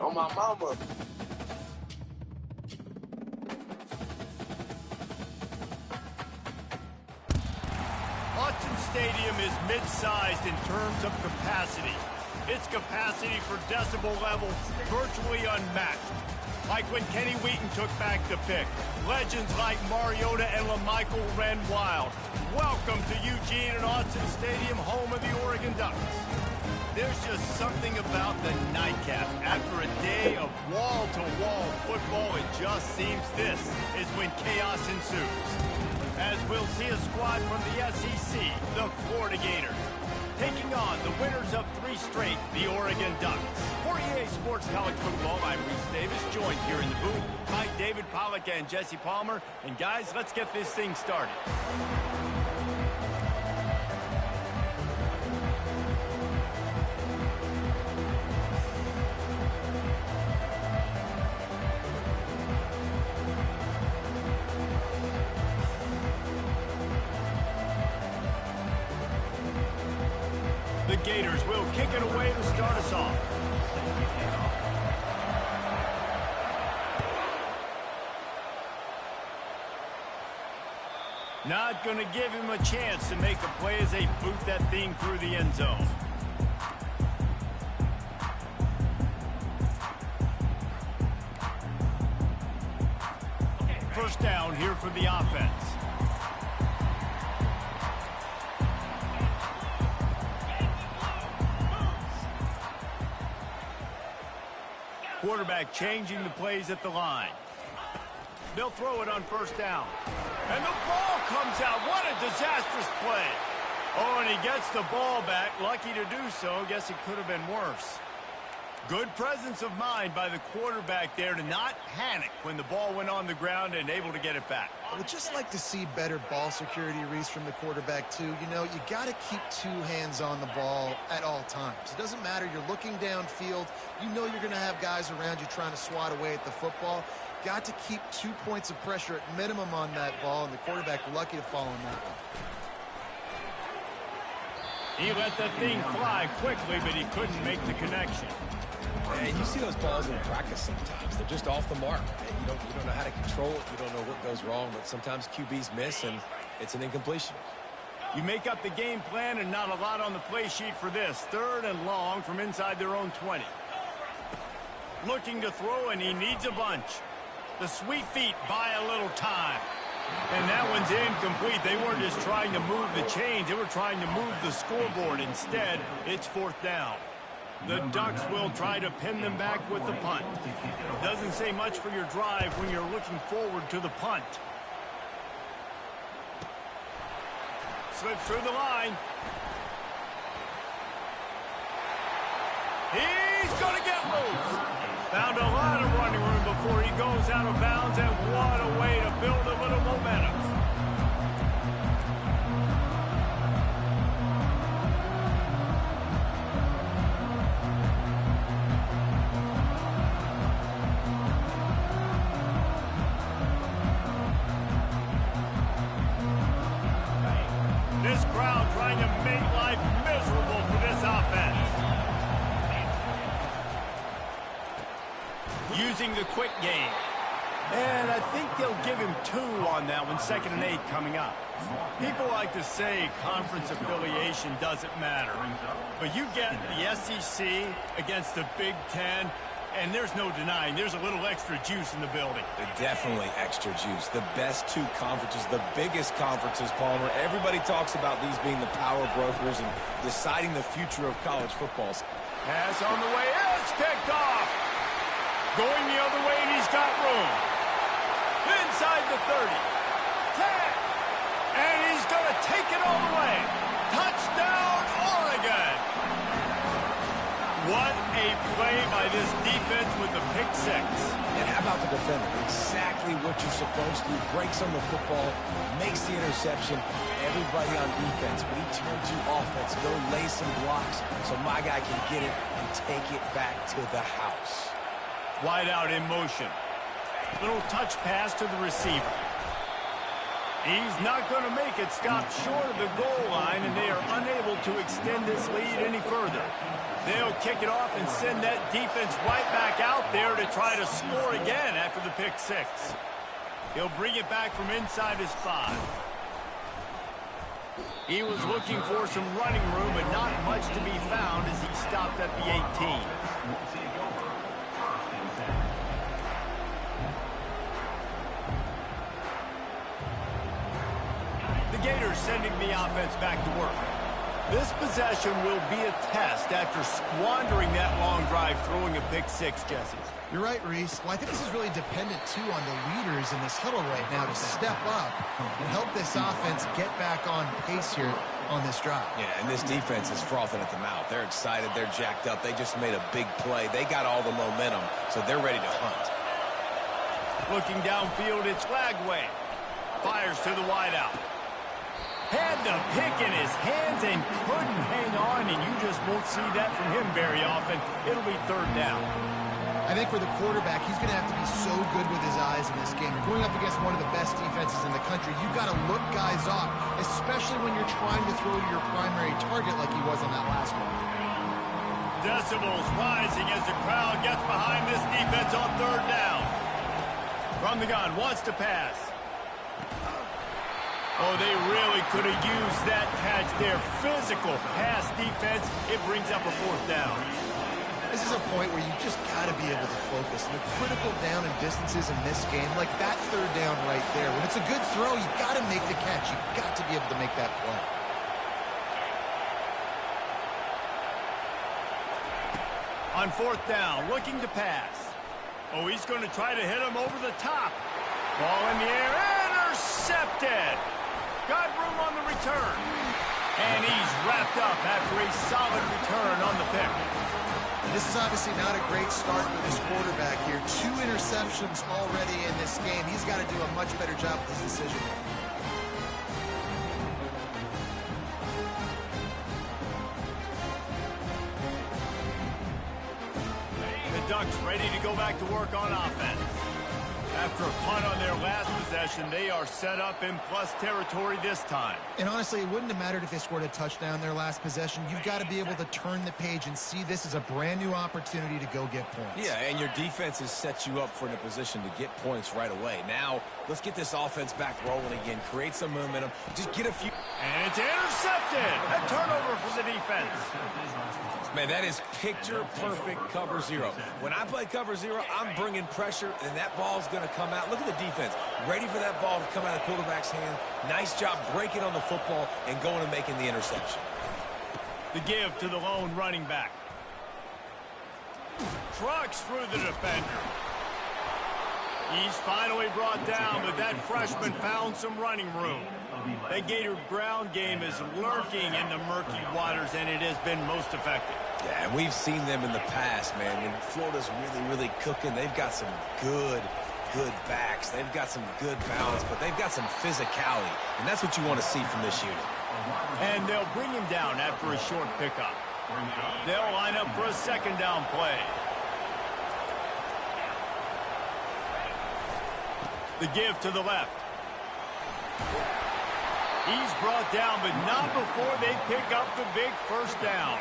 On my mama. Autzen Stadium is mid-sized in terms of capacity. Its capacity for decibel levels virtually unmatched. Like when Kenny Wheaton took back the pick. Legends like Mariota and LaMichael ran wild. Welcome to Eugene and Autzen Stadium, home of the Oregon Ducks. There's just something about the nightcap. After a day of wall-to-wall football, it just seems this is when chaos ensues. As we'll see a squad from the SEC, the Florida Gators, taking on the winners of 3 straight, the Oregon Ducks. For EA Sports College Football, I'm Reese Davis, joined here in the booth by David Pollack and Jesse Palmer. And guys, let's get this thing started. The Gators will kick it away to start us off. Not going to give him a chance to make a play as they boot that thing through the end zone. First down here for the offense. Quarterback changing the plays at the line. They'll throw it on first down. And the ball comes out. What a disastrous play. Oh, and he gets the ball back. Lucky to do so. Guess it could have been worse. Good presence of mind by the quarterback there to not panic when the ball went on the ground and able to get it back. I would just like to see better ball security, Reese, from the quarterback, too. You know, you got to keep 2 hands on the ball at all times. It doesn't matter. You're looking downfield. You know you're going to have guys around you trying to swat away at the football. Got to keep 2 points of pressure at minimum on that ball, and the quarterback lucky to fall on that one. He let that thing fly quickly, but he couldn't make the connection. And you see those balls in practice sometimes. They're just off the mark. You don't know how to control it. You don't know what goes wrong, but sometimes QBs miss, and it's an incompletion. You make up the game plan, and not a lot on the play sheet for this. 3rd and long from inside their own 20. Looking to throw, and he needs a bunch. The sweet feet buy a little time. And that one's incomplete. They weren't just trying to move the chains. They were trying to move the scoreboard. Instead, it's 4th down. The Ducks will try to pin them back with the punt. Doesn't say much for your drive when you're looking forward to the punt. Slips through the line. He's going to get loose. Found a lot of running room before he goes out of bounds, and what a way to build a little momentum. This crowd trying to make life miserable for this offense. Using the quick game. And I think they'll give him 2 on that one, 2nd and 8 coming up. People like to say conference affiliation doesn't matter. But you get the SEC against the Big Ten, and there's no denying there's a little extra juice in the building. Definitely extra juice. The best 2 conferences, the biggest conferences, Palmer. Everybody talks about these being the power brokers and deciding the future of college football. Pass on the way. It's picked off. Going the other way, and he's got room. inside the 30. 10. And he's going to take it all the way. Touchdown, Oregon. What a play by this defense with the pick six. And how about the defender? Exactly what you're supposed to do. Breaks on the football, makes the interception. Everybody on defense, when he turns you offense, go lay some blocks so my guy can get it and take it back to the house. Wide out in motion. Little touch pass to the receiver. He's not going to make it. Stopped short of the goal line, and they are unable to extend this lead any further. They'll kick it off and send that defense right back out there to try to score again after the pick six. He'll bring it back from inside his 5. He was looking for some running room, but not much to be found as he stopped at the 18. The Gators sending the offense back to work. This possession will be a test after squandering that long drive throwing a pick six, Jesse. You're right, Reese. Well, I think this is really dependent, too, on the leaders in this huddle right now to step up and help this offense get back on pace here on this drive. Yeah, and this defense is frothing at the mouth. They're excited. They're jacked up. They just made a big play. They got all the momentum, so they're ready to hunt. Looking downfield, it's Lagway. Fires to the wideout. Had the pick in his hands and couldn't hang on, and you just won't see that from him very often. It'll be 3rd down. I think for the quarterback, he's going to have to be so good with his eyes in this game. You're going up against one of the best defenses in the country. You've got to look guys off, especially when you're trying to throw to your primary target like he was on that last one. Decibels rising as the crowd gets behind this defense on 3rd down. From the gun, wants to pass. Oh, they really could have used that catch there. Physical pass defense. It brings up a 4th down. This is a point where you just got to be able to focus. The critical down and distances in this game, like that 3rd down right there. When it's a good throw, you got to make the catch. You got to be able to make that play. On 4th down, looking to pass. Oh, he's going to try to hit him over the top. Ball in the air, intercepted. Got room on the return. And he's wrapped up after a solid return on the pick. And this is obviously not a great start for this quarterback here. 2 interceptions already in this game. He's got to do a much better job with his decision. The Ducks ready to go back to work on offense. After a punt on their last possession, they are set up in plus territory this time. And honestly, it wouldn't have mattered if they scored a touchdown their last possession. You've got to be able to turn the page and see this as a brand new opportunity to go get points. Yeah, and your defense has set you up for in a position to get points right away. Now, let's get this offense back rolling again. Create some momentum. Just get a few. And it's intercepted. A turnover for the defense. Man, that is picture-perfect cover zero. When I play cover zero, I'm bringing pressure, and that ball's going to come out. Look at the defense. Ready for that ball to come out of the quarterback's hand. Nice job breaking on the football and going and making the interception. The give to the lone running back. Trucks through the defender. He's finally brought down, but that freshman found some running room. The Gator ground game is lurking in the murky waters, and it has been most effective. Yeah, and we've seen them in the past, man. When Florida's really cooking, they've got some good backs. They've got some good balance, but they've got some physicality, and that's what you want to see from this unit. And they'll bring him down after a short pickup. They'll line up for a 2nd down play. The give to the left. He's brought down, but not before they pick up the big 1st down.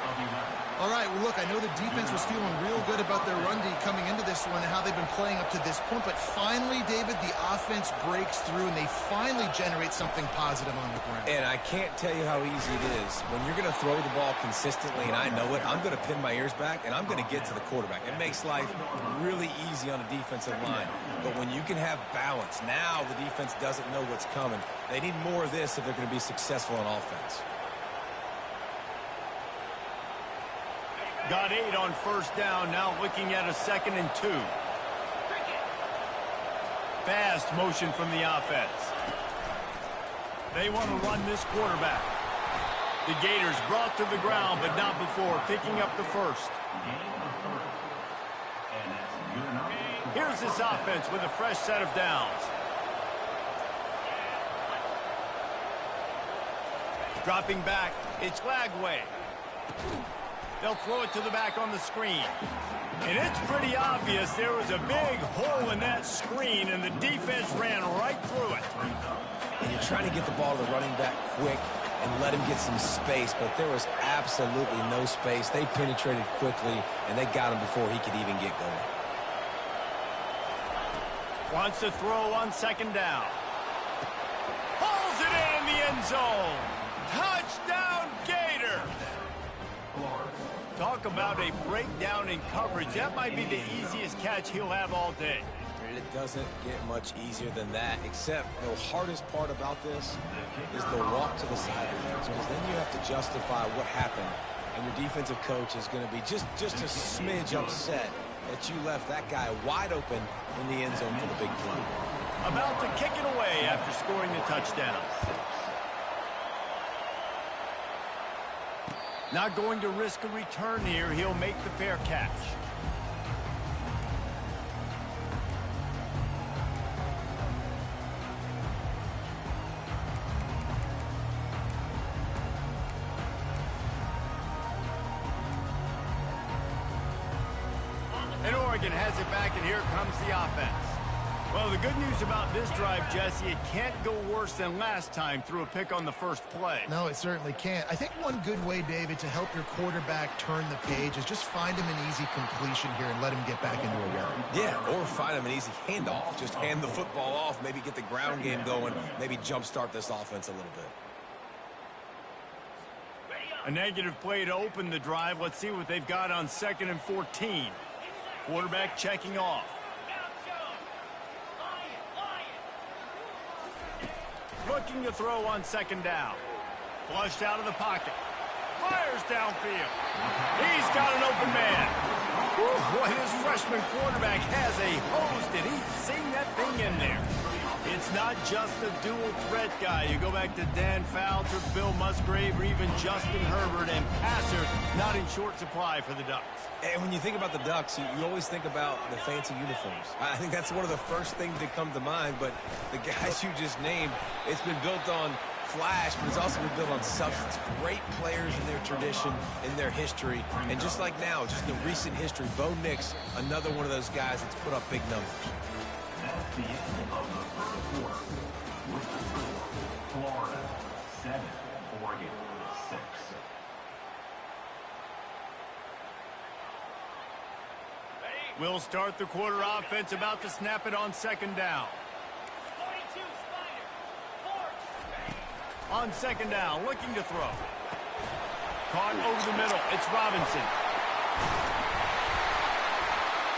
All right, well, look, I know the defense was feeling real good about their run D coming into this one and how they've been playing up to this point, but finally, David, the offense breaks through, and they finally generate something positive on the ground. And I can't tell you how easy it is. When you're going to throw the ball consistently, and I know it, I'm going to pin my ears back, and I'm going to get to the quarterback. It makes life really easy on a defensive line. But when you can have balance, now the defense doesn't know what's coming. They need more of this if they're going to be successful on offense. Got 8 on 1st down, now looking at a 2nd and 2. fast motion from the offense. They want to run this quarterback. The Gators brought to the ground, but not before picking up the first. Here's this offense with a fresh set of downs. Dropping back, it's Lagway. They'll throw it to the back on the screen. And it's pretty obvious there was a big hole in that screen, and the defense ran right through it. And you're trying to get the ball to the running back quick and let him get some space, but there was absolutely no space. They penetrated quickly, and they got him before he could even get going. Wants to throw on second down. Pulls it in the end zone. Touchdown, Gator! Talk about a breakdown in coverage. That might be the easiest catch he'll have all day. It doesn't get much easier than that, except the hardest part about this is the walk to the sidelines, because then you have to justify what happened, and your defensive coach is going to be just a smidge upset that you left that guy wide open in the end zone for the big play. About to kick it away after scoring the touchdown. Not going to risk a return here. He'll make the fair catch. And Oregon has it back, and here comes the offense. Well, the good news about this drive, Jesse, it can't go worse than last time through a pick on the first play. No, it certainly can't. I think one good way, David, to help your quarterback turn the page is just find him an easy completion here and let him get back into a rhythm. Yeah, or find him an easy handoff. Just hand the football off, maybe get the ground game going, maybe jumpstart this offense a little bit. A negative play to open the drive. Let's see what they've got on 2nd and 14. Quarterback checking off. Looking to throw on second down. Flushed out of the pocket. Fires downfield. He's got an open man. Whew, boy, this freshman quarterback has a hose. Did he sing that thing in there? It's not just a dual threat guy. You go back to Dan Fouts or Bill Musgrave or even Justin Herbert, and passers not in short supply for the Ducks. And when you think about the Ducks, you always think about the fancy uniforms. I think that's one of the first things that come to mind, but the guys you just named, it's been built on flash, but it's also been built on substance. Great players in their tradition, in their history, and just like now, just the recent history, Bo Nix, another one of those guys that's put up big numbers. That's the end of the first quarter. With the score, Florida 7, Oregon 6. We'll start the quarter offense, about to snap it on second down. On second down, looking to throw. Caught over the middle. It's Robinson.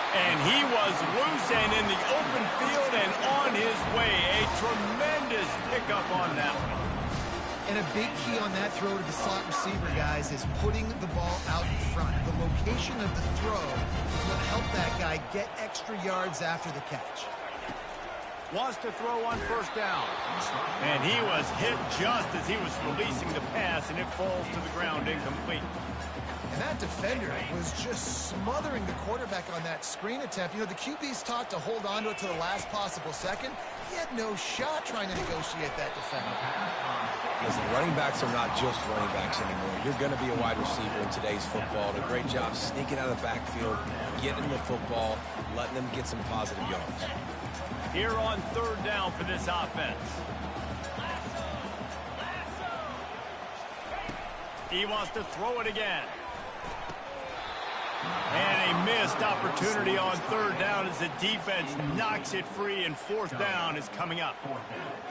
And he was loose and in the open field and on his way. A tremendous pickup on that one. And a big key on that throw to the slot receiver, guys, is putting the ball out in front. The location of the throw is what helped that guy get extra yards after the catch. Wants to throw on first down. And he was hit just as he was releasing the pass, and it falls to the ground incomplete. And that defender was just smothering the quarterback on that screen attempt. You know, the QB's taught to hold on to it to the last possible second. He had no shot trying to negotiate that defender. Listen, running backs are not just running backs anymore. You're going to be a wide receiver in today's football. Did a great job sneaking out of the backfield, getting the football, letting them get some positive yards. Here on third down for this offense. He wants to throw it again. And a missed opportunity on third down as the defense knocks it free, and fourth down is coming up.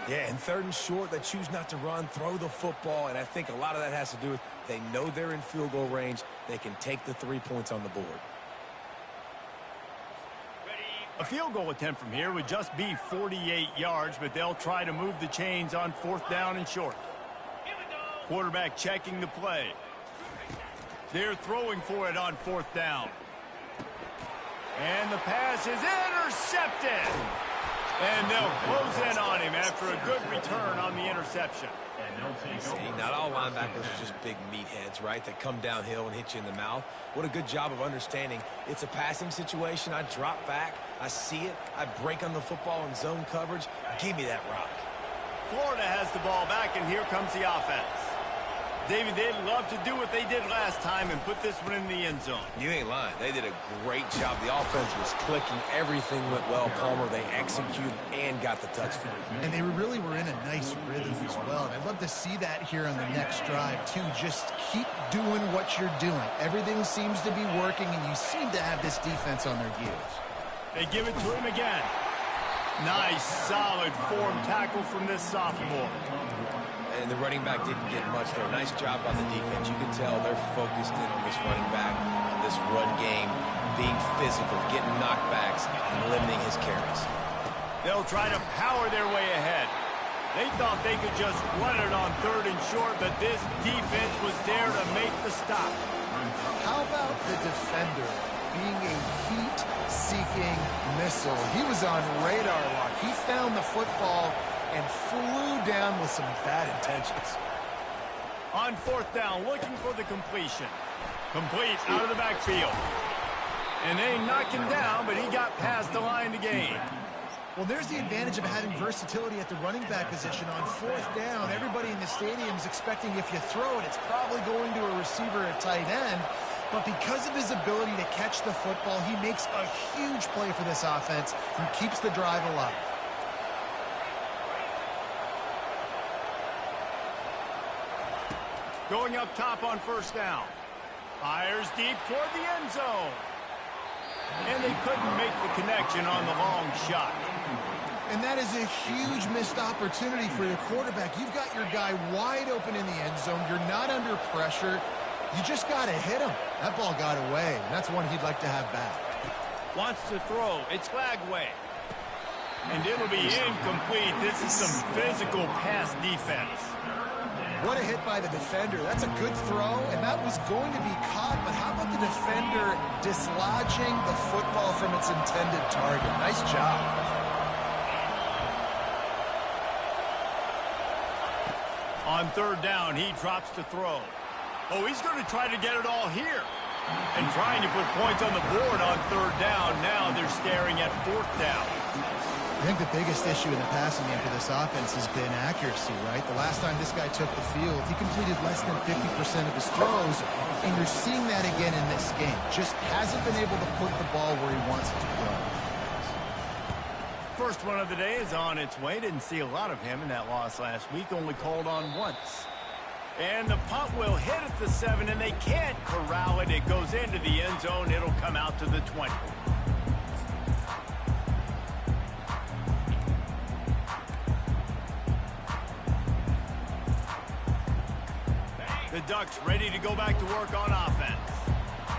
Yeah, and third and short, they choose not to run, throw the football, and I think a lot of that has to do with they know they're in field goal range. They can take the 3 points on the board. A field goal attempt from here would just be 48 yards, but they'll try to move the chains on fourth down and short. Quarterback checking the play. They're throwing for it on fourth down. And the pass is intercepted. And they'll close in on him after a good return on the interception. See, not all linebackers are just big meatheads, right, that come downhill and hit you in the mouth. What a good job of understanding it's a passing situation. I drop back, I see it, I break on the football in zone coverage. Give me that rock. Florida has the ball back, and here comes the offense. David, they'd love to do what they did last time and put this one in the end zone. You ain't lying. They did a great job. The offense was clicking. Everything went well, Palmer. They executed and got the touchdown. And they really were in a nice rhythm as well. And I'd love to see that here on the next drive, too. Just keep doing what you're doing. Everything seems to be working, and you seem to have this defense on their heels. They give it to him again. Nice, solid form tackle from this sophomore. And the running back didn't get much there. Nice job on the defense. You can tell they're focused in on this running back, on this run game, being physical, getting knockbacks, and limiting his carries. They'll try to power their way ahead. They thought they could just run it on 3rd and short, but this defense was there to make the stop. How about the defender being a heat-seeking missile? He was on radar lock. He found the football and flew down with some bad intentions. On 4th down, looking for the completion. Complete out of the backfield. And they knocked him down, but he got past the line to gain. Well, there's the advantage of having versatility at the running back position. On 4th down, everybody in the stadium is expecting if you throw it, it's probably going to a receiver at tight end. But because of his ability to catch the football, he makes a huge play for this offense and keeps the drive alive. Going up top on 1st down. Fires deep toward the end zone. And they couldn't make the connection on the long shot. And that is a huge missed opportunity for your quarterback. You've got your guy wide open in the end zone. You're not under pressure. You just got to hit him. That ball got away, and that's one he'd like to have back. Wants to throw. It's Flagway. And it'll be incomplete. This is some physical pass defense. What a hit by the defender. That's a good throw, and that was going to be caught, but how about the defender dislodging the football from its intended target? Nice job. On 3rd down, he drops the throw. Oh, he's going to try to get it all here. And trying to put points on the board on 3rd down. Now they're staring at 4th down. I think the biggest issue in the passing game for this offense has been accuracy, right? The last time this guy took the field, he completed less than 50% of his throws, and you're seeing that again in this game. Just hasn't been able to put the ball where he wants it to go. First one of the day is on its way. Didn't see a lot of him in that loss last week. Only called on once. And the punt will hit at the 7, and they can't corral it. It goes into the end zone. It'll come out to the 20. The Ducks ready to go back to work on offense.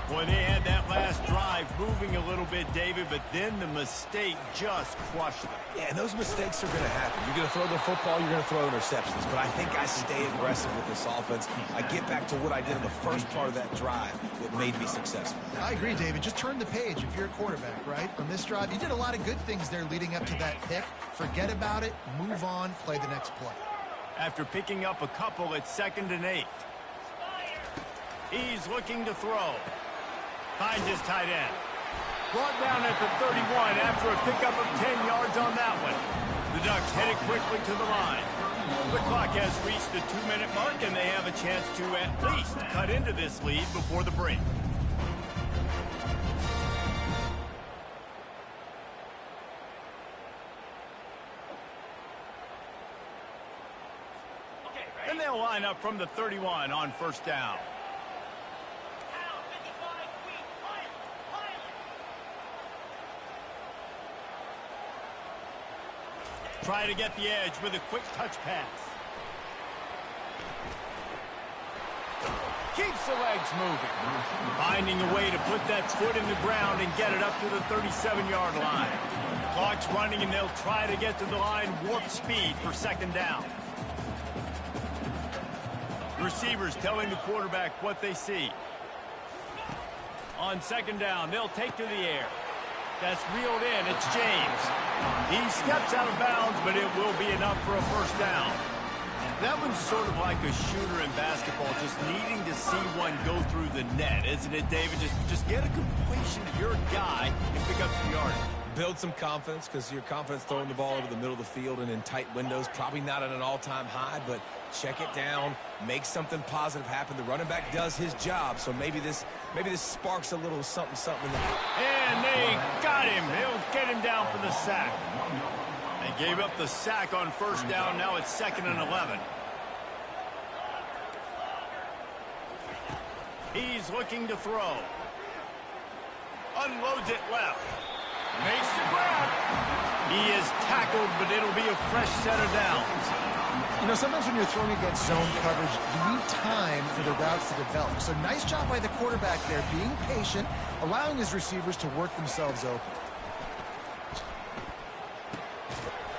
Boy, they had that last drive moving a little bit, David, but then the mistake just crushed them. Yeah, and those mistakes are going to happen. You're going to throw the football, you're going to throw interceptions. But I think I stay aggressive with this offense. I get back to what I did in the first part of that drive that made me successful. I agree, David. Just turn the page if you're a quarterback, right? On this drive, you did a lot of good things there leading up to that pick. Forget about it, move on, play the next play. After picking up a couple, it's 2nd and 8. He's looking to throw. Finds his tight end. Brought down at the 31 after a pickup of 10 yards on that one. The Ducks headed quickly to the line. The clock has reached the 2-minute mark, and they have a chance to at least cut into this lead before the break. Then they'll line up from the 31 on 1st down. Try to get the edge with a quick touch pass. Keeps the legs moving. Finding a way to put that foot in the ground and get it up to the 37-yard line. Clock's running, and they'll try to get to the line warp speed for 2nd down. Receivers telling the quarterback what they see. On 2nd down, they'll take to the air. That's reeled in. It's James. He steps out of bounds, but it will be enough for a first down. That one's sort of like a shooter in basketball, just needing to see one go through the net, isn't it, David? Just get a completion to your guy and pick up some yardage. Build some confidence, because your confidence throwing the ball over the middle of the field and in tight windows, probably not at an all-time high, but check it down, make something positive happen. The running back does his job, so maybe this sparks a little something. And they got him. They'll get him down for the sack. They gave up the sack on first down. Now it's 2nd and 11. He's looking to throw. Unloads it left. Makes the grab. He is tackled, but it'll be a fresh set of downs. You know, sometimes when you're throwing against zone coverage, you need time for the routes to develop. So nice job by the quarterback there, being patient, allowing his receivers to work themselves open.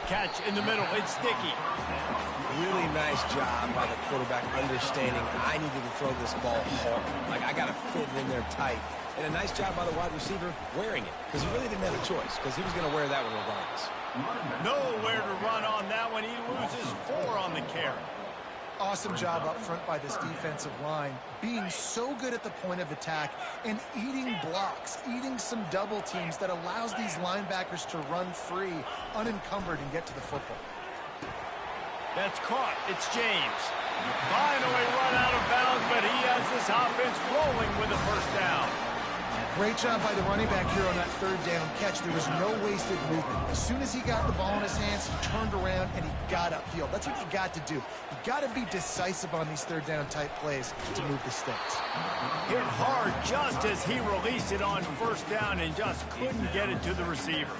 Catch in the middle. It's sticky. Really nice job by the quarterback understanding I needed to throw this ball hard. Like, I got to fit it in there tight. And a nice job by the wide receiver wearing it, because he really didn't have a choice, because he was going to wear that one regardless. Nowhere to run on that one. He loses 4 on the carry. Awesome job up front by this defensive line, being so good at the point of attack and eating blocks, eating some double teams that allows these linebackers to run free, unencumbered, and get to the football. That's caught. It's James. Finally run out of bounds, but he has this offense rolling with a first down. Great job by the running back here on that 3rd down catch. There was no wasted movement. As soon as he got the ball in his hands, he turned around and he got upfield. That's what you got to do. You got to be decisive on these 3rd down type plays to move the sticks. Hit hard just as he released it on first down and just couldn't get it to the receiver.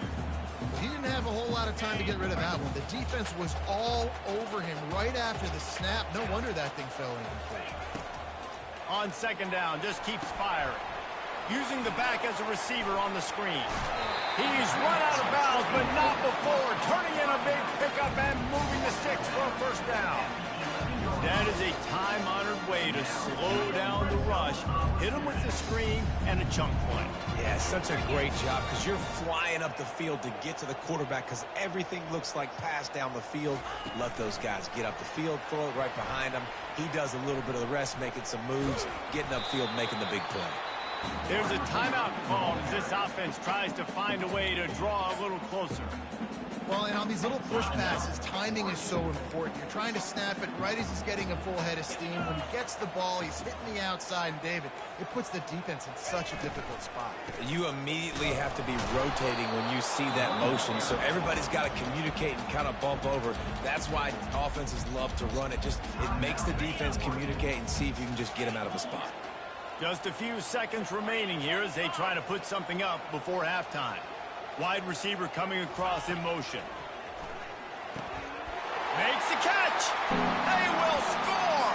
He didn't have a whole lot of time to get rid of that one. The defense was all over him right after the snap. No wonder that thing fell incomplete. On 2nd down, just keeps firing. Using the back as a receiver on the screen. He's run out of bounds, but not before. Turning in a big pickup and moving the sticks for a first down. That is a time-honored way to slow down the rush. Hit him with the screen and a chunk play. Yeah, such a great job, because you're flying up the field to get to the quarterback, because everything looks like pass down the field. Let those guys get up the field, throw it right behind him. He does a little bit of the rest, making some moves, getting upfield, making the big play. There's a timeout called as this offense tries to find a way to draw a little closer. Well, and on these little push passes, timing is so important. You're trying to snap it right as he's getting a full head of steam. When he gets the ball, he's hitting the outside, and David, it puts the defense in such a difficult spot. You immediately have to be rotating when you see that motion, so everybody's got to communicate and kind of bump over. That's why offenses love to run it. It makes the defense communicate and see if you can just get him out of a spot. Just a few seconds remaining here as they try to put something up before halftime. Wide receiver coming across in motion. Makes the catch. They will score.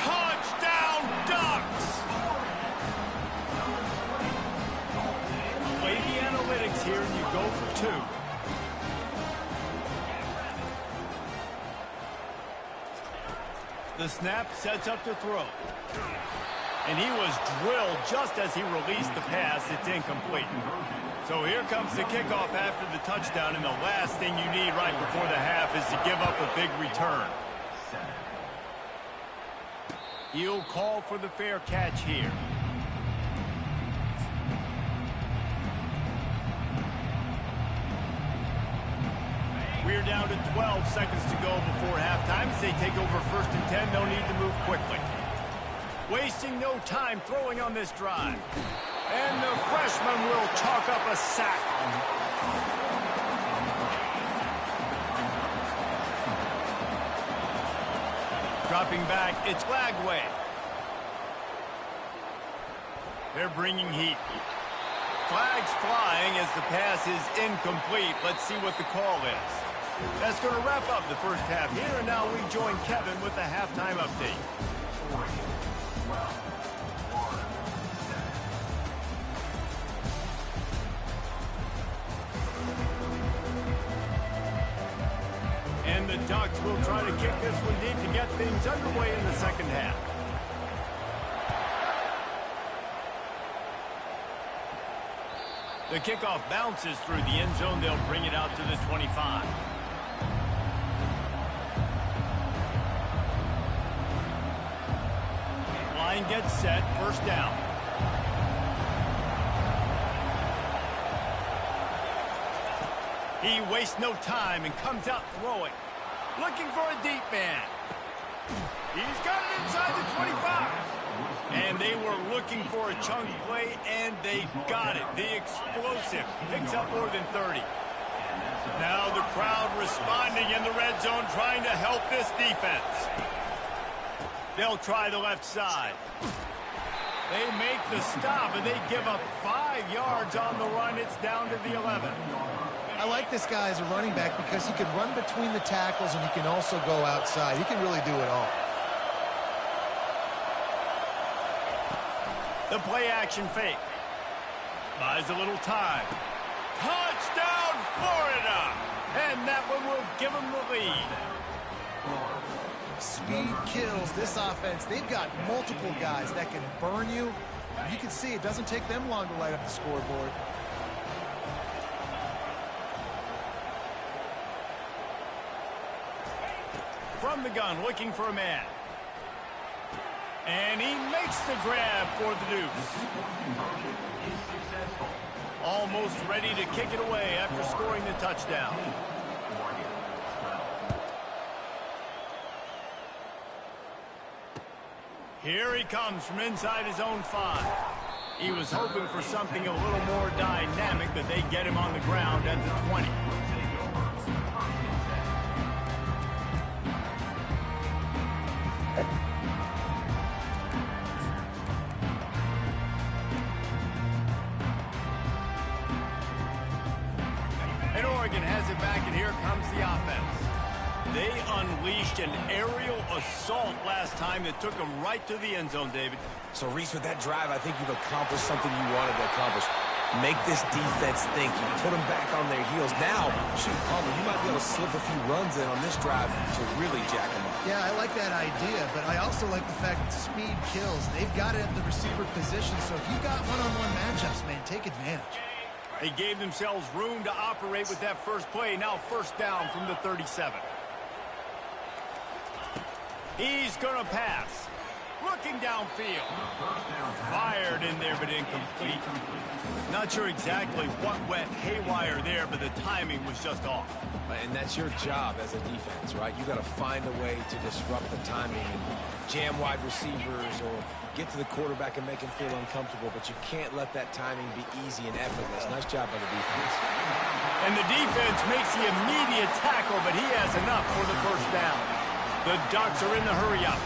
Touchdown, Ducks. Play the analytics here and you go for 2. The snap sets up to throw. And he was drilled just as he released the pass. It's incomplete. So here comes the kickoff after the touchdown, and the last thing you need right before the half is to give up a big return. He'll call for the fair catch here. We're down to 12 seconds to go before halftime. As they take over 1st and 10, they'll need to move quickly. Wasting no time throwing on this drive. And the freshman will chalk up a sack. Dropping back, it's Lagway. They're bringing heat. Flags flying as the pass is incomplete. Let's see what the call is. That's going to wrap up the first half here, and now we join Kevin with the halftime update. And the Ducks will try to kick this one deep to get things underway in the second half. The kickoff bounces through the end zone. They'll bring it out to the 25. Line gets set. First down. He wastes no time and comes out throwing. Looking for a deep man. He's got it inside the 25. And they were looking for a chunk play, and they got it. The explosive picks up more than 30. Now the crowd responding in the red zone, trying to help this defense. They'll try the left side. They make the stop, and they give up 5 yards on the run. It's down to the 11. I like this guy as a running back because he can run between the tackles and he can also go outside. He can really do it all. The play action fake. Buys a little time. Touchdown, Florida! And that one will give them the lead. Speed kills this offense. They've got multiple guys that can burn you. You can see it doesn't take them long to light up the scoreboard. From the gun, looking for a man. And he makes the grab for the deuce. Almost ready to kick it away after scoring the touchdown. Here he comes from inside his own 5. He was hoping for something a little more dynamic, but they get him on the ground at the 20. And Oregon has it back, and here comes the offense. They unleashed an aerial assault last time that took them right to the end zone, David. So, Reese, with that drive, I think you've accomplished something you wanted to accomplish. Make this defense think. You put them back on their heels. Now, shoot, Palmer, you might be able to slip a few runs in on this drive to really jack them up. Yeah, I like that idea, but I also like the fact that speed kills. They've got it at the receiver position, so if you've got one-on-one matchups, man, take advantage. They gave themselves room to operate with that first play. Now first down from the 37. He's going to pass. Looking downfield. Fired in there, but incomplete. Not sure exactly what went haywire there, but the timing was just off. And that's your job as a defense, right? You got to find a way to disrupt the timing and jam wide receivers or get to the quarterback and make him feel uncomfortable, but you can't let that timing be easy and effortless. Nice job by the defense. And the defense makes the immediate tackle, but he has enough for the first down. The Ducks are in the hurry-up.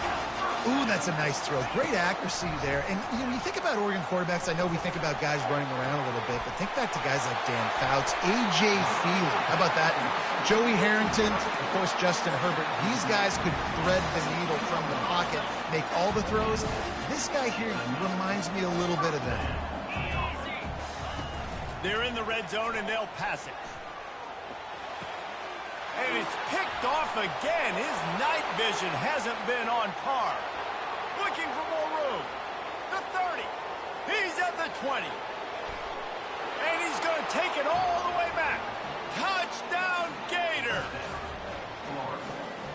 Ooh, that's a nice throw. Great accuracy there. And you think about Oregon quarterbacks, I know we think about guys running around a little bit, but think back to guys like Dan Fouts, A.J. Feely. How about that? Joey Harrington, of course, Justin Herbert. These guys could thread the needle from the pocket, make all the throws. This guy here reminds me a little bit of them. They're in the red zone, and they'll pass it. And it's picked off again. His night vision hasn't been on par. Looking for more room. The 30. He's at the 20. And he's going to take it all the way back. Touchdown, Gator.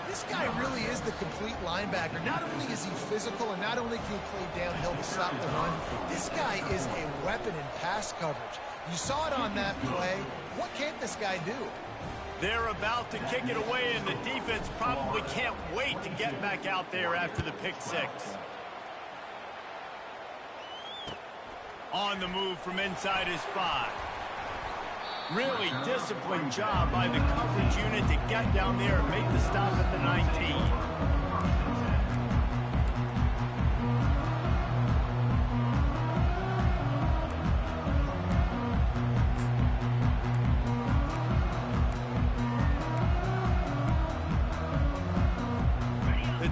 This guy really is the complete linebacker. Not only is he physical and not only can he play downhill to stop the run, this guy is a weapon in pass coverage. You saw it on that play. What can't this guy do? They're about to kick it away, and the defense probably can't wait to get back out there after the pick 6. On the move from inside his 5. Really disciplined job by the coverage unit to get down there and make the stop at the 19.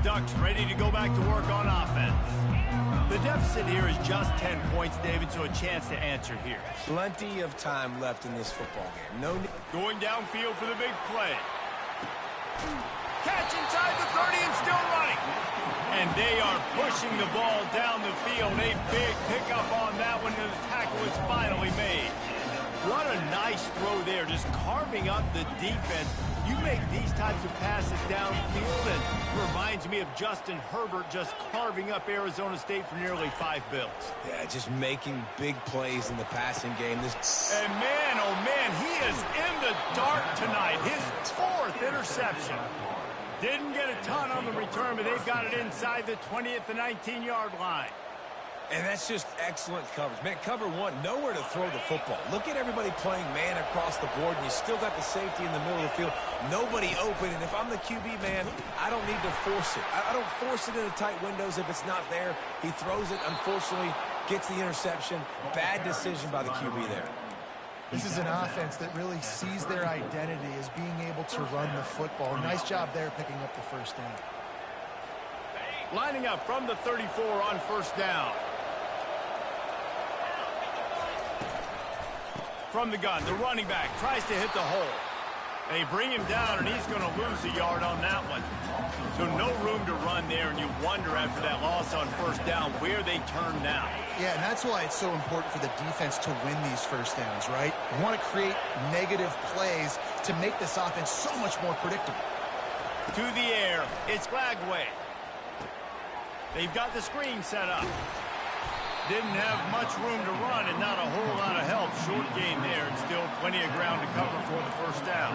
Ducks ready to go back to work on offense. The deficit here is just 10 points, David, so a chance to answer here. Plenty of time left in this football game. No need. Going downfield for the big play. Catch inside the 30 and still running. And they are pushing the ball down the field. A big pickup on that one, and the tackle is finally made. What a nice throw there, just carving up the defense. You make these types of passes downfield, and it reminds me of Justin Herbert just carving up Arizona State for nearly 5 bills. Yeah, just making big plays in the passing game. And man, oh man, he is in the dark tonight. His 4th interception. Didn't get a ton on the return, but they've got it inside the 20 at the 19-yard line. And that's just excellent coverage. Man, cover one, nowhere to throw the football. Look at everybody playing man across the board, and you still got the safety in the middle of the field. Nobody open, and if I'm the QB, man, I don't need to force it. I don't force it into tight windows if it's not there. He throws it, unfortunately, gets the interception. Bad decision by the QB there. This is an offense that really sees their identity as being able to run the football. Nice job there picking up the first down. Lining up from the 34 on first down. From the gun, the running back tries to hit the hole. They bring him down, and he's going to lose a yard on that one. So no room to run there, and you wonder after that loss on first down where they turn now. Yeah, and that's why it's so important for the defense to win these first downs, right? You want to create negative plays to make this offense so much more predictable. To the air, it's Glagway. They've got the screen set up. Didn't have much room to run and not a whole lot of help. Short gain there and still plenty of ground to cover for the first down.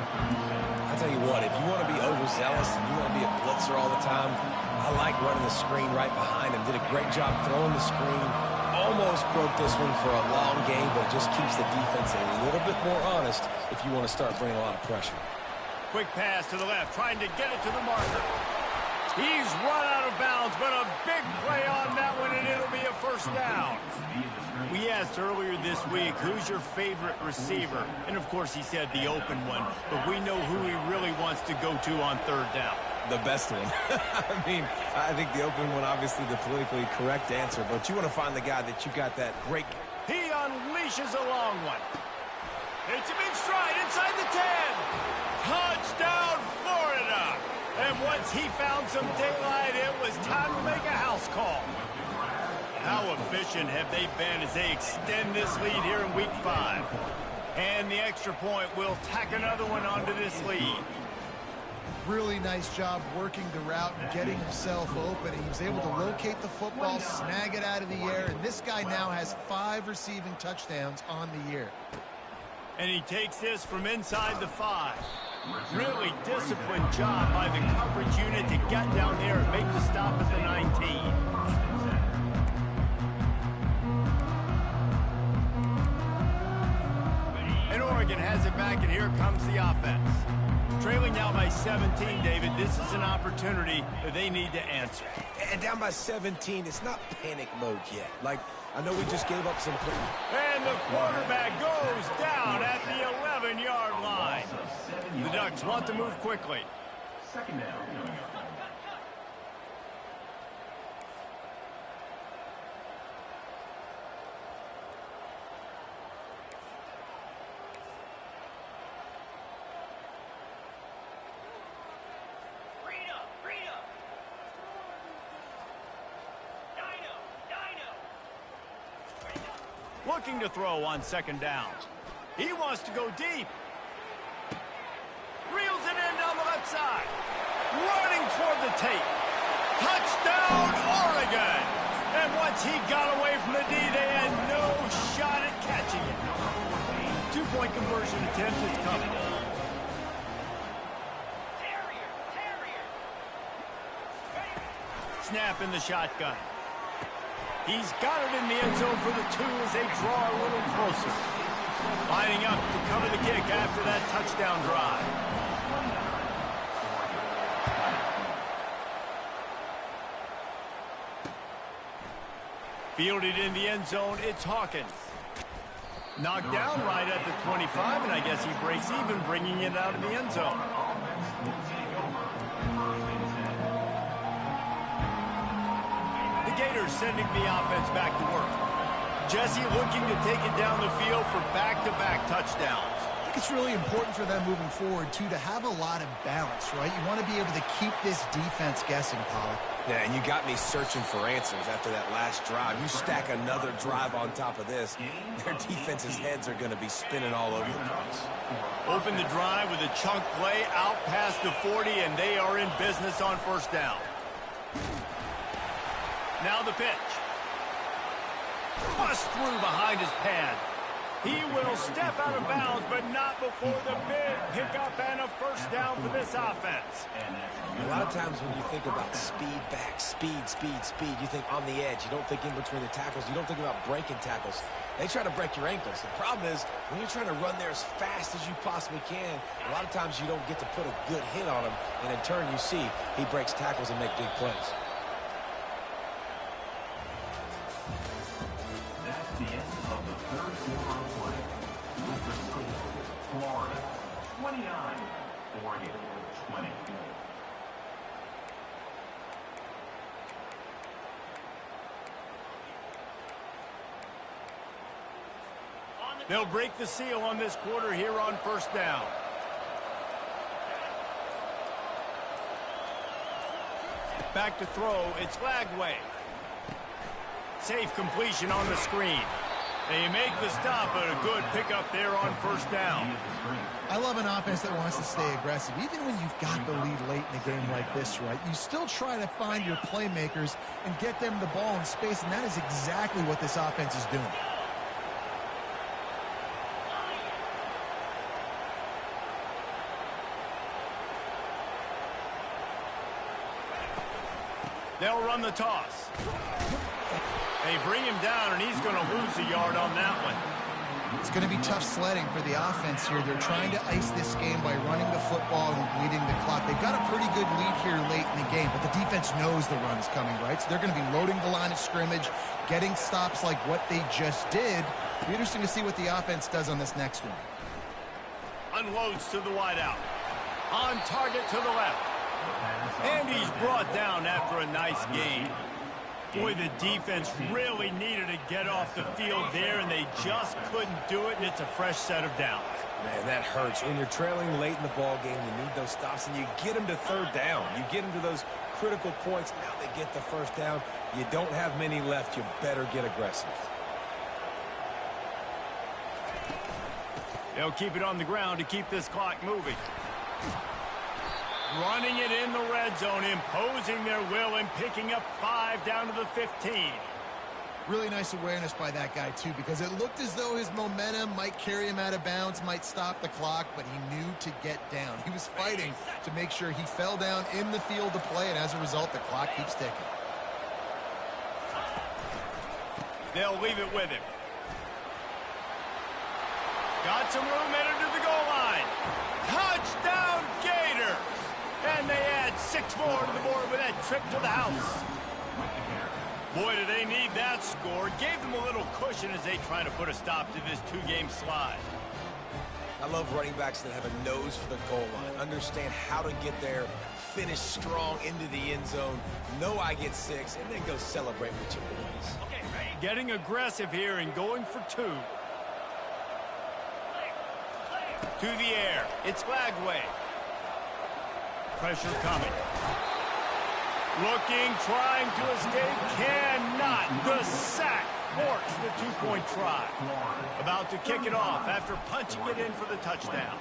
I'll tell you what, if you want to be overzealous and you want to be a blitzer all the time, I like running the screen right behind him. Did a great job throwing the screen. Almost broke this one for a long game, but it just keeps the defense a little bit more honest if you want to start bringing a lot of pressure. Quick pass to the left, trying to get it to the marker. He's run out of bounds, but a big play on that one, and it'll be a first down. We asked earlier this week, who's your favorite receiver? And, of course, he said the open one, but we know who he really wants to go to on third down. The best one. I mean, I think the open one, obviously the politically correct answer, but you want to find the guy that you got that great. He unleashes a long one. Hits him in stride inside the 10. Touchdown, Florida. And once he found some daylight, it was time to make a house call. How efficient have they been as they extend this lead here in Week 5? And the extra point will tack another one onto this lead. Really nice job working the route and getting himself open. He was able to locate the football, snag it out of the air, and this guy now has 5 receiving touchdowns on the year. And he takes this from inside the 5. Really disciplined job by the coverage unit to get down there and make the stop at the 19. And Oregon has it back, and here comes the offense. Trailing now by 17, David. This is an opportunity that they need to answer. And down by 17, it's not panic mode yet. Like, I know we just gave up some points. And the quarterback goes down at the 11-yard line. The Ducks want to move quickly. Second down. Looking to throw on second down. He wants to go deep. Reels it in down the left side. Running toward the tape. Touchdown, Oregon. And once he got away from the D, they had no shot at catching it. 2-point conversion attempt is coming. Snap in the shotgun. He's got it in the end zone for the 2 as they draw a little closer. Lining up to cover the kick after that touchdown drive. Fielded in the end zone, it's Hawkins. Knocked down right at the 25, and I guess he breaks even, bringing it out of the end zone. Gators sending the offense back to work. Jesse looking to take it down the field for back-to-back touchdowns. it's really important for them moving forward, too, to have a lot of balance, right? You want to be able to keep this defense guessing, Pollock. Yeah, and you got me searching for answers after that last drive. You stack another drive on top of this, their defense's heads are going to be spinning all over the place. Open the drive with a chunk play out past the 40, and they are in business on first down. Now the pitch. Bust through behind his pad. He will step out of bounds, but not before the big pickup and a first down for this offense. A lot of times when you think about speed back, speed, you think on the edge. You don't think in between the tackles. You don't think about breaking tackles. They try to break your ankles. The problem is when you're trying to run there as fast as you possibly can, a lot of times you don't get to put a good hit on him, and in turn you see he breaks tackles and makes big plays. That's the end of the third quarter of play. With the score, Florida 29, Oregon 20. They'll break the seal on this quarter here on first down. Back to throw, it's Lagway. Safe completion on the screen. They make the stop, but a good pickup there on first down. I love an offense that wants to stay aggressive. Even when you've got the lead late in a game like this, right, you still try to find your playmakers and get them the ball in space, and that is exactly what this offense is doing. They'll run the toss. They bring him down, and he's going to lose a yard on that one. It's going to be tough sledding for the offense here. They're trying to ice this game by running the football and bleeding the clock. They've got a pretty good lead here late in the game, but the defense knows the run's coming, right? So they're going to be loading the line of scrimmage, getting stops like what they just did. It'll be interesting to see what the offense does on this next one. Unloads to the wideout. On target to the left. And he's brought down after a nice gain. Boy, the defense really needed to get off the field there, and they just couldn't do it, and it's a fresh set of downs. Man, that hurts. When you're trailing late in the ball game, you need those stops, and you get them to third down. You get them to those critical points. Now they get the first down. You don't have many left. You better get aggressive. They'll keep it on the ground to keep this clock moving. Running it in the red zone, imposing their will and picking up 5 down to the 15. Really nice awareness by that guy, too, because it looked as though his momentum might carry him out of bounds, might stop the clock, but he knew to get down. He was fighting to make sure he fell down in the field to play, and as a result, the clock keeps ticking. They'll leave it with him. Got some room headed to the goal line. Touchdown, Gators! And they add 6 more to the board with that trip to the house. Boy, do they need that score. Gave them a little cushion as they try to put a stop to this 2-game slide. I love running backs that have a nose for the goal line. Understand how to get there, finish strong into the end zone, know I get 6, and then go celebrate with your boys. Okay, ready? Getting aggressive here and going for 2. To the air. It's Lagway. Pressure coming. Looking, trying to escape, cannot. The sack forks the 2-point try. About to kick it off after punching it in for the touchdown.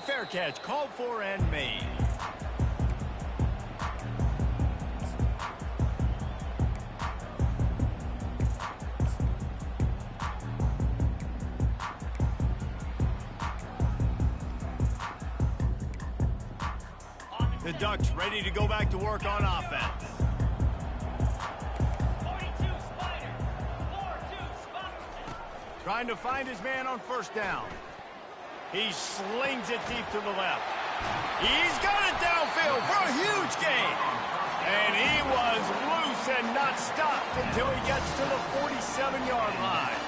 Fair catch called for and made. The Ducks ready to go back to work on offense. 42 Spider. 4-2 spot. Trying to find his man on first down. He slings it deep to the left. He's got it downfield for a huge gain. And he was loose and not stopped until he gets to the 47-yard line.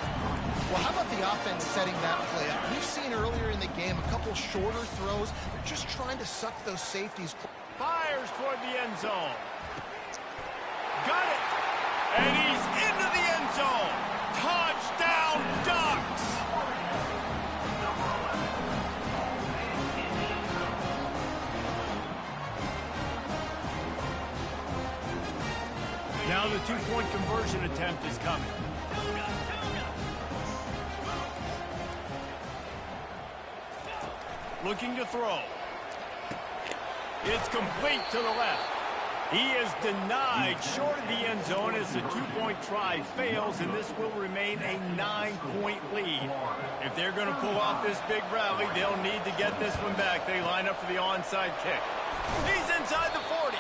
Well, how about the offense setting that play up? We've seen earlier in the game a couple shorter throws. They're just trying to suck those safeties. Fires toward the end zone. Got it. And he's into the end zone. Now the two-point conversion attempt is coming. Looking to throw. It's complete to the left. He is denied short of the end zone as the two-point try fails, and this will remain a 9-point lead. If they're going to pull off this big rally, they'll need to get this one back. They line up for the onside kick. He's inside the 40.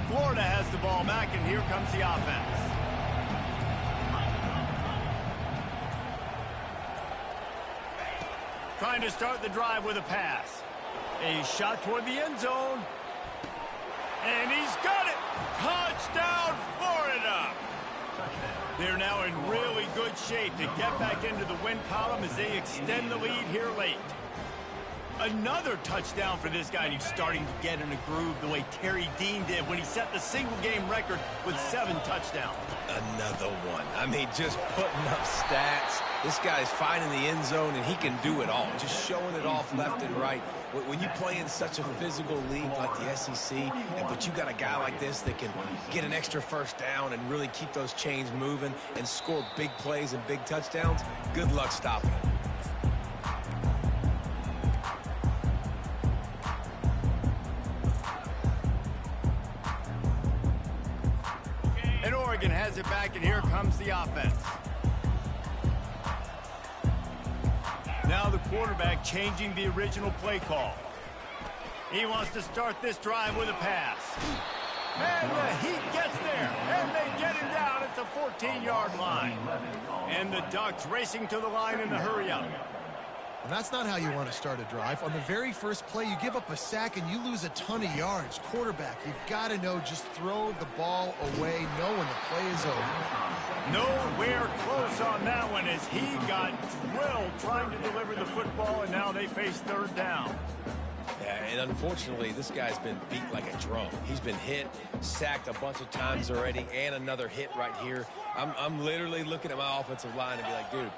Florida has the ball back, and here comes the offense. Trying to start the drive with a pass. A shot toward the end zone. And he's got it! Touchdown, Florida! They're now in really good shape to get back into the win column as they extend the lead here late. Another touchdown for this guy, and he's starting to get in a groove the way Terry Dean did when he set the single-game record with 7 touchdowns. Another one. I mean, just putting up stats. This guy's finding the end zone, and he can do it all. Just showing it off left and right. When you play in such a physical league like the SEC, but you got a guy like this that can get an extra first down and really keep those chains moving and score big plays and big touchdowns, good luck stopping him. And Oregon has it back, and here comes the offense. Now the quarterback changing the original play call. He wants to start this drive with a pass. And the Heat gets there, and they get him down at the 14-yard line. And the Ducks racing to the line in the hurry-up. And that's not how you want to start a drive. On the very first play, you give up a sack and you lose a ton of yards. Quarterback, you've got to know, just throw the ball away, know when the play is over. Nowhere close on that one as he got drilled trying to deliver the football, and now they face third down. Yeah, and unfortunately, this guy's been beat like a drum. He's been hit, sacked a bunch of times already, and another hit right here. I'm literally looking at my offensive line and be like, dude,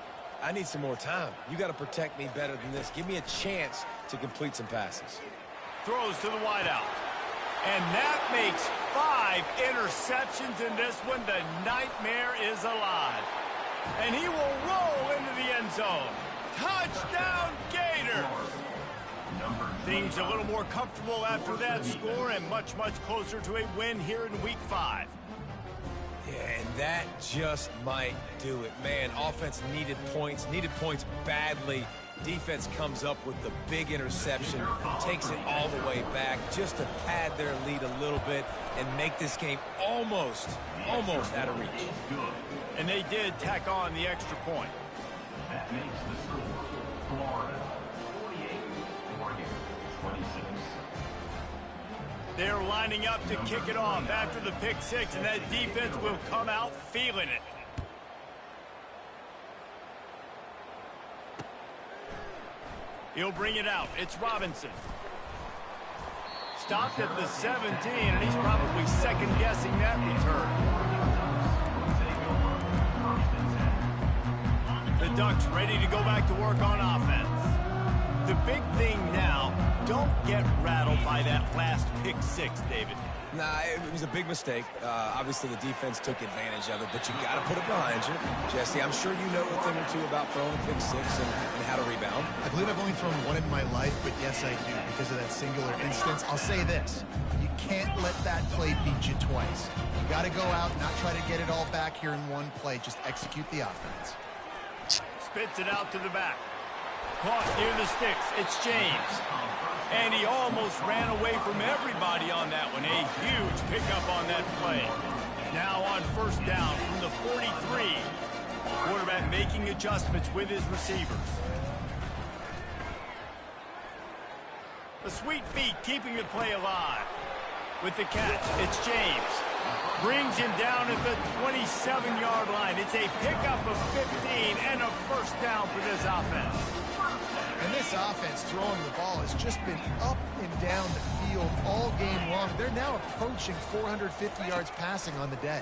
I need some more time. You got to protect me better than this. Give me a chance to complete some passes. Throws to the wideout. And that makes 5 interceptions in this one. The nightmare is alive. And he will roll into the end zone. Touchdown, Gators! Things a little more comfortable after that score and much, much closer to a win here in Week 5. Yeah, and that just might do it. Man, offense needed points badly. Defense comes up with the big interception, takes it all the way back just to pad their lead a little bit and make this game almost out of reach. And they did tack on the extra point. That makes the score Florida 48, Oregon 26. They're lining up to kick it off after the pick six, and that defense will come out feeling it. He'll bring it out. It's Robinson. Stopped at the 17, and he's probably second-guessing that return. The Ducks ready to go back to work on offense. The big thing now, don't get rattled by that last pick six, David. Nah, it was a big mistake. Obviously, the defense took advantage of it, but you got to put it behind you. Jesse, I'm sure you know a thing or two about throwing a pick six and how to rebound. I believe I've only thrown one in my life, but yes, I do, because of that singular instance. I'll say this. You can't let that play beat you twice. You got to go out, not try to get it all back here in one play. Just execute the offense. Spits it out to the back. Caught near the sticks. It's James. And he almost ran away from everybody on that one. A huge pickup on that play. Now on first down from the 43. Quarterback making adjustments with his receivers. The sweet feet keeping the play alive. With the catch, it's James. Brings him down at the 27-yard line. It's a pickup of 15 and a first down for this offense. And this offense throwing the ball has just been up and down the field all game long. They're now approaching 450 yards passing on the day.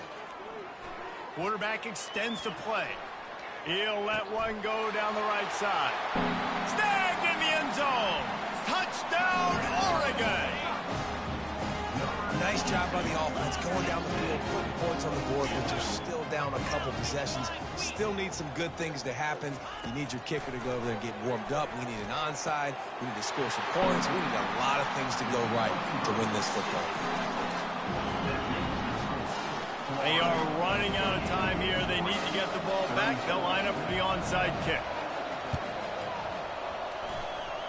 Quarterback extends the play. He'll let one go down the right side. Snagged in the end zone. Touchdown, Oregon. Nice job by the offense going down the field, putting points on the board, but you're still down a couple possessions. Still need some good things to happen. You need your kicker to go over there and get warmed up. We need an onside. We need to score some points. We need a lot of things to go right to win this football. They are running out of time here. They need to get the ball back. They'll line up for the onside kick.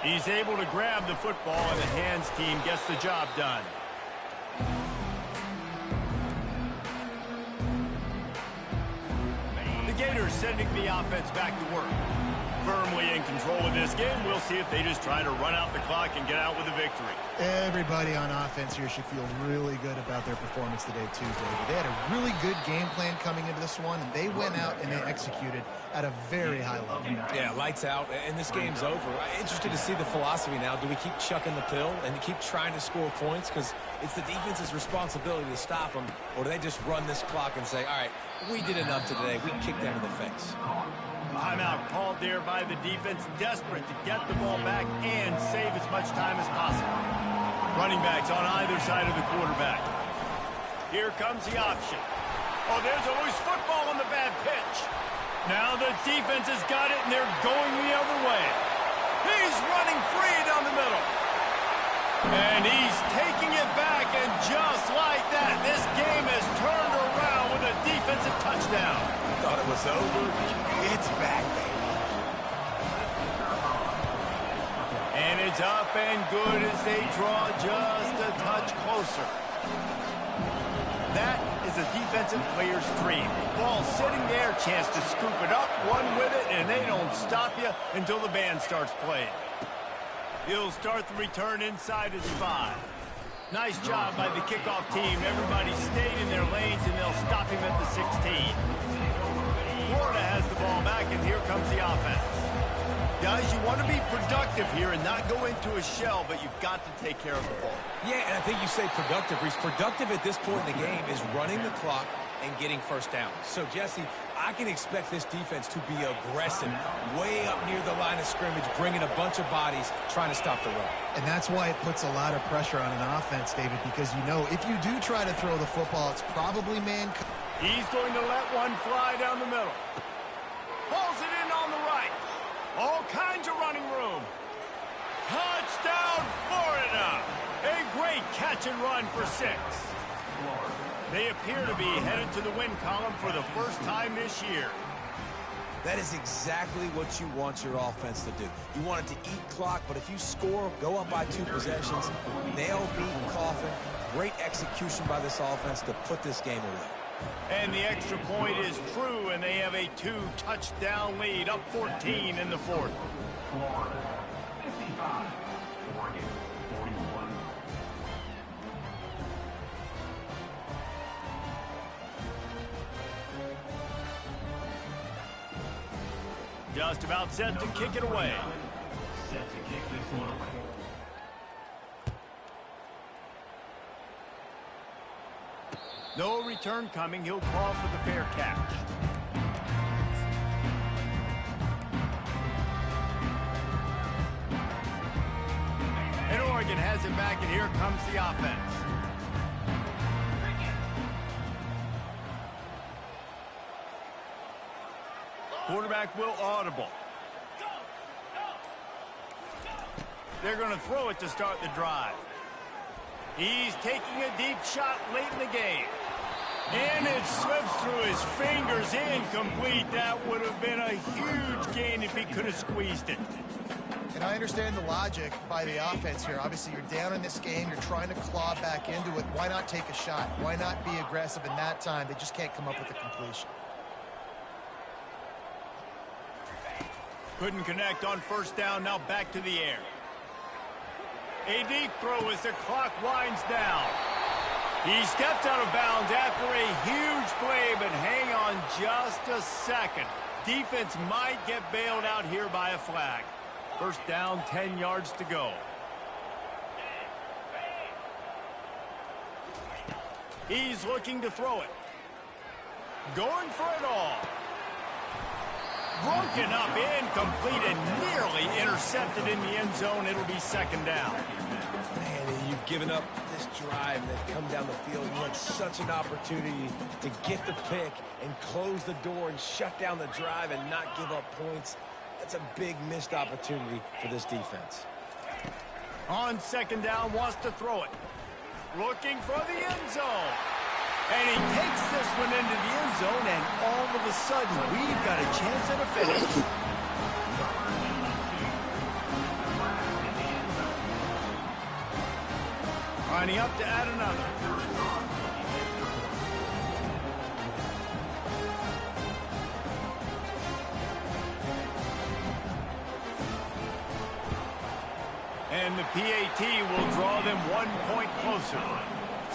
He's able to grab the football, and the hands team gets the job done. The Gators sending the offense back to work. Firmly in control of this game. We'll see if they just try to run out the clock and get out with a victory. Everybody on offense here should feel really good about their performance today, too, David. They had a really good game plan coming into this one, and they went out and they executed at a very high level. Yeah, lights out, and this game's over. I'm interested to see the philosophy now. Do we keep chucking the pill and keep trying to score points? Because it's the defense's responsibility to stop them, or do they just run this clock and say, all right, we did enough today. We kicked them in the face. Timeout called there by the defense, desperate to get the ball back and save as much time as possible. Running backs on either side of the quarterback. Here comes the option. Oh, there's a loose football on the bad pitch. Now the defense has got it, and they're going the other way. He's running free down the middle. And he's taking it back, and just like that, this game has turned around with a defensive touchdown. Thought it was over. It's back, baby. And it's up and good as they draw just a touch closer. That is a defensive player's dream. Ball sitting there, chance to scoop it up, run with it, and they don't stop you until the band starts playing. He'll start the return inside his 5. Nice job by the kickoff team. Everybody stayed in their lanes, and they'll stop him at the 16. Florida has the ball back, and here comes the offense. Guys, you want to be productive here and not go into a shell, but you've got to take care of the ball. Yeah, and I think you say productive, Reese. Productive at this point in the game is running the clock and getting first down. So, Jesse, I can expect this defense to be aggressive, way up near the line of scrimmage, bringing a bunch of bodies, trying to stop the run. And that's why it puts a lot of pressure on an offense, David, because you know if you do try to throw the football, it's probably man. He's going to let one fly down the middle. Pulls it in on the right. All kinds of running room. Touchdown, Florida! A great catch and run for 6. They appear to be headed to the win column for the first time this year. That is exactly what you want your offense to do. You want it to eat clock, but if you score, go up by 2 possessions, nail beat Coffin. Great execution by this offense to put this game away. And the extra point is true, and they have a 2-touchdown lead, up 14 in the 4th. Florida, 55. Oregon, 41. Just about set to kick it away. Set to kick this one away. No return coming. He'll call for the fair catch. And Oregon has it back, and here comes the offense. Quarterback will audible. They're going to throw it to start the drive. He's taking a deep shot late in the game. And it slips through his fingers, incomplete. That would have been a huge gain if he could have squeezed it. And I understand the logic by the offense here. Obviously, you're down in this game. You're trying to claw back into it. Why not take a shot? Why not be aggressive in that time? They just can't come up with a completion. Couldn't connect on first down. Now back to the air. A deep throw as the clock winds down. He steps out of bounds after a huge play, but hang on just a second. Defense might get bailed out here by a flag. First down, 10 yards to go. He's looking to throw it. Going for it all. Broken up, incomplete, and nearly intercepted in the end zone. It'll be second down. Man, and you've given up this drive that come down the field. You had such an opportunity to get the pick and close the door and shut down the drive and not give up points. That's a big missed opportunity for this defense. On second down, wants to throw it. Looking for the end zone. And he takes this one into the end zone, and all of a sudden, we've got a chance at a finish. Lining up to add another. And the PAT will draw them 1 point closer.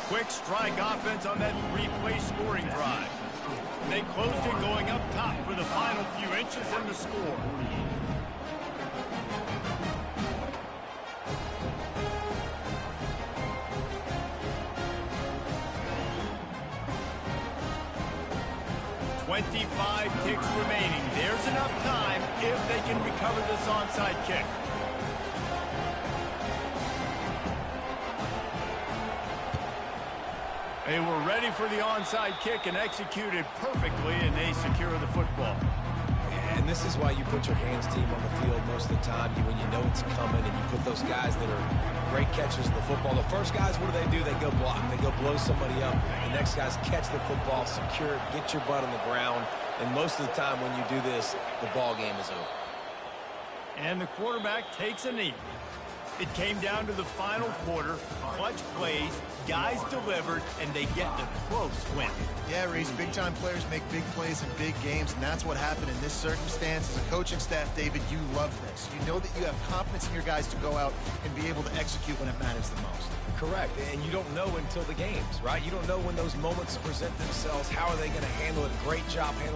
Quick strike offense on that three-play scoring drive. And they closed it going up top for the final few inches in the score. "25 ticks remaining. There's enough time if they can recover this onside kick. They were ready for the onside kick and executed perfectly, and they secure the football. And this is why you put your hands team on the field most of the time when you know it's coming, and you put those guys that are great catchers of the football. The first guys, what do? They go block. They go blow somebody up. The next guys catch the football, secure it, get your butt on the ground. And most of the time when you do this, the ball game is over. And the quarterback takes a knee. It came down to the final quarter. Clutch plays, guys delivered, and they get a close win. Yeah, Reese, big-time players make big plays in big games, and that's what happened in this circumstance. As a coaching staff, David, you love this. You know that you have confidence in your guys to go out and be able to execute when it matters the most. Correct, and you don't know until the games, right? You don't know when those moments present themselves. How are they going to handle it? Great job handling